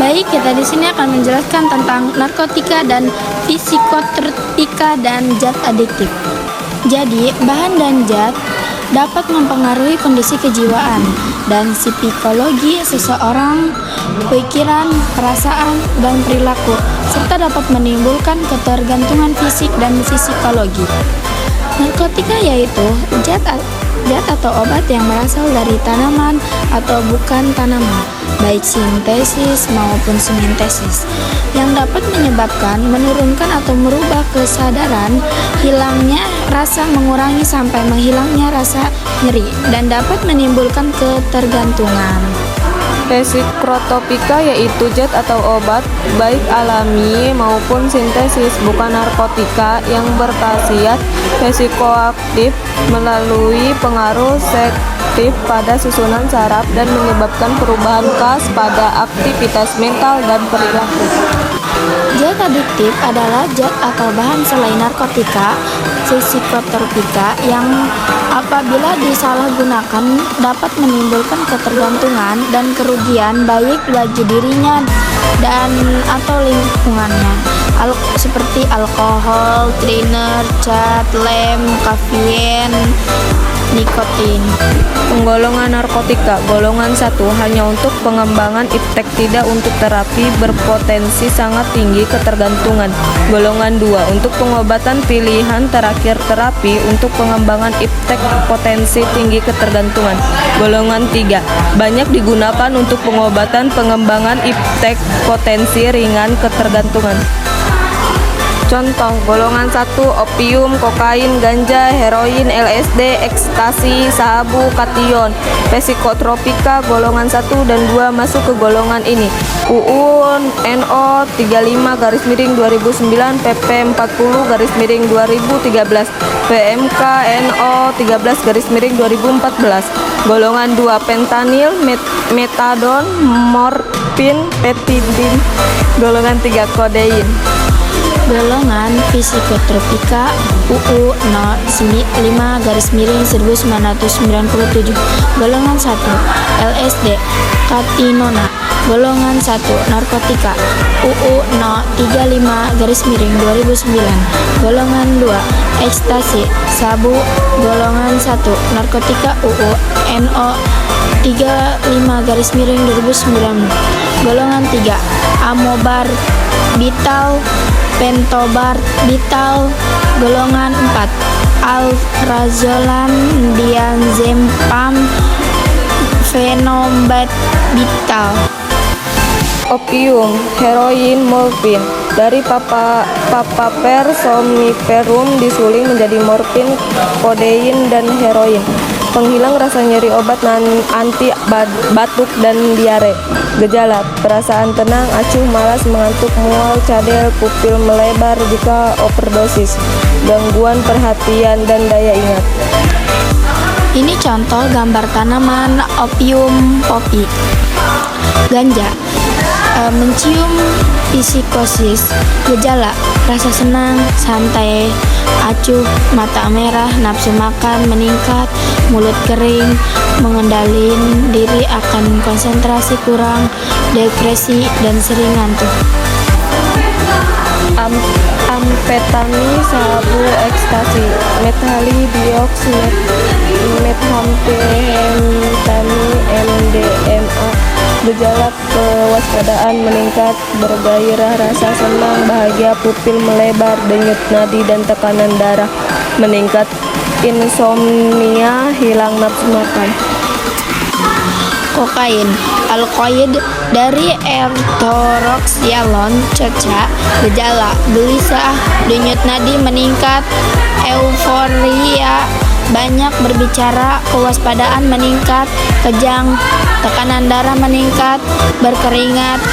Baik, kita di sini akan menjelaskan tentang narkotika dan psikotropika dan zat adiktif. Jadi, bahan dan zat dapat mempengaruhi kondisi kejiwaan dan psikologi seseorang, pikiran, perasaan, dan perilaku, serta dapat menimbulkan ketergantungan fisik dan psikologi. Narkotika yaitu zat atau obat yang berasal dari tanaman atau bukan tanaman, baik sintesis maupun semintesis, yang dapat menyebabkan, menurunkan atau merubah kesadaran, hilangnya rasa, mengurangi sampai menghilangnya rasa nyeri, dan dapat menimbulkan ketergantungan. Psikotropika yaitu zat atau obat baik alami maupun sintesis bukan narkotika yang berkhasiat psikoaktif melalui pengaruh selektif pada susunan saraf dan menyebabkan perubahan khas pada aktivitas mental dan perilaku. Zat adiktif adalah zat atau bahan selain narkotika, psikotropika, yang apabila disalahgunakan dapat menimbulkan ketergantungan dan kerugian baik bagi dirinya dan atau lingkungannya, seperti alkohol, thinner, cat, lem, kafein, nikotin. Penggolongan narkotika. Golongan 1 hanya untuk pengembangan iptek, tidak untuk terapi, berpotensi sangat tinggi ketergantungan. Golongan 2 untuk pengobatan pilihan terakhir, terapi untuk pengembangan iptek, potensi tinggi ketergantungan. Golongan 3 banyak digunakan untuk pengobatan pengembangan iptek, potensi ringan ketergantungan. Contoh, golongan 1 opium, kokain, ganja, heroin, LSD, ekstasi, sabu, kation. Psikotropika golongan 1 dan 2 masuk ke golongan ini. UU NO 35/2009, PP 40/2013, PMK NO 13/2014. Golongan 2 pentanil, metadon, morfin, petidin. Golongan 3 kodein. Golongan psikotropika UU 05/1997. Golongan 1 LSD, katinona. Golongan 1 narkotika UU 35/2009. Golongan 2 ekstasi, sabu. Golongan 1 narkotika UU NO 35/2009. Golongan 3 amobar bital, pentobar bital. Golongan 4 alprazolam, diazepam, fenobarbital. Opium, heroin, morfin. Dari papaver somniferum disuling menjadi morfin, kodein, dan heroin. Penghilang rasa nyeri, obat anti batuk dan diare. Gejala: perasaan tenang, acuh, malas, mengantuk, mual, cadel, pupil melebar jika overdosis, gangguan perhatian dan daya ingat. Ini contoh gambar tanaman opium poppy. Ganja, mencium, psikosis. Gejala: rasa senang, santai, acuh, mata merah, nafsu makan meningkat, mulut kering, mengendalikan diri, akan konsentrasi kurang, depresi, dan sering ngantuk. Amfetamin, sabu, ekstasi, methalidiox, methamphetamine, MDMA. Gejala: kewaspadaan meningkat, bergairah, rasa senang, bahagia, pupil melebar, denyut nadi dan tekanan darah meningkat, insomnia, hilang nafsu makan. Kokain, alkoid dari ertoroxyalon, ceca. Gejala: gelisah, denyut nadi meningkat, euforia, banyak berbicara, kewaspadaan meningkat, kejang, tekanan darah meningkat, berkeringat,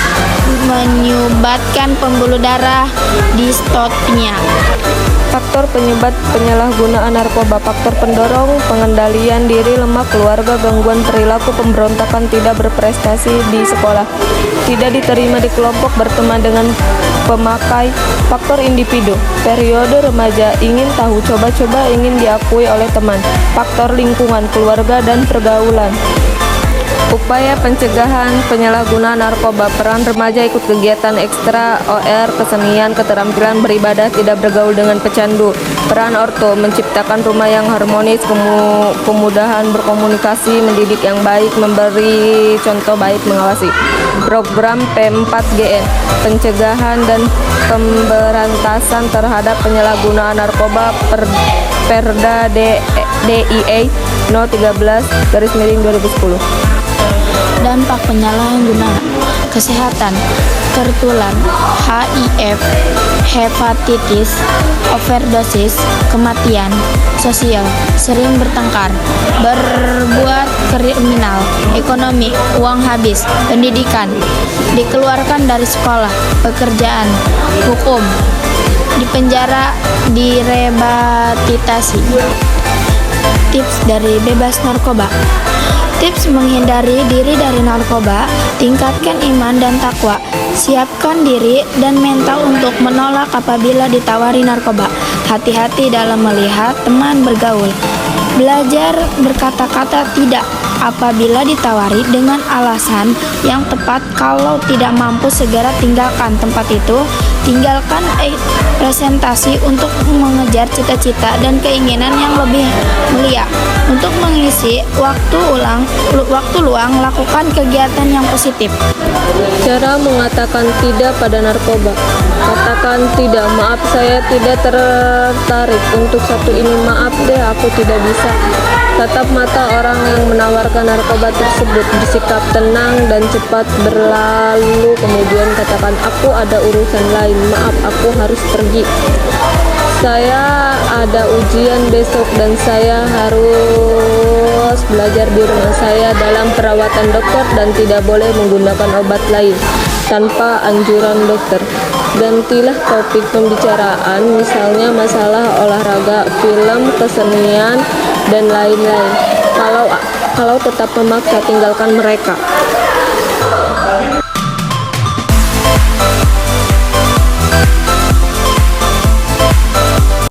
menyumbatkan pembuluh darah, distopnia. Faktor penyebab penyalahgunaan narkoba. Faktor pendorong: pengendalian diri lemah, keluarga, gangguan perilaku, pemberontakan, tidak berprestasi di sekolah, tidak diterima di kelompok, berteman dengan pemakai. Faktor individu: periode remaja, ingin tahu, coba-coba, ingin diakui oleh teman. Faktor lingkungan: keluarga dan pergaulan. Upaya pencegahan penyalahgunaan narkoba. Peran remaja ikut kegiatan ekstra OR, kesenian, keterampilan beribadah, tidak bergaul dengan pecandu. Peran orto menciptakan rumah yang harmonis, kemudahan berkomunikasi, mendidik yang baik, memberi contoh baik, mengawasi. Program P4GN, pencegahan dan pemberantasan terhadap penyalahgunaan narkoba, Perda DIY No 13/2010. Dampak penyalahgunaan kesehatan tertular HIV, hepatitis, overdosis, kematian, sosial, sering bertengkar, berbuat kriminal, ekonomi, uang habis, pendidikan, dikeluarkan dari sekolah, pekerjaan, hukum, dipenjara, direhabilitasi. Tips dari bebas narkoba. Tips menghindari diri dari narkoba, tingkatkan iman dan takwa, siapkan diri dan mental untuk menolak apabila ditawari narkoba. Hati-hati dalam melihat teman bergaul. Belajar berkata-kata tidak apabila ditawari dengan alasan yang tepat. Kalau tidak mampu, segera tinggalkan tempat itu. Tinggalkan presentasi untuk mengejar cita-cita dan keinginan yang lebih mulia. Untuk mengisi waktu luang, lakukan kegiatan yang positif. Cara mengatakan tidak pada narkoba. Katakan tidak, maaf saya tidak tertarik untuk satu ini, maaf deh aku tidak bisa. Tatap mata orang yang menawarkan narkoba tersebut, bersikap tenang dan cepat berlalu, kemudian katakan aku ada urusan lain, maaf aku harus pergi. Saya ada ujian besok dan saya harus belajar di rumah saya dalam perawatan dokter dan tidak boleh menggunakan obat lain tanpa anjuran dokter. Gantilah topik pembicaraan, misalnya masalah olahraga, film, kesenian, dan lain-lain. Kalau tetap memaksa, tinggalkan mereka.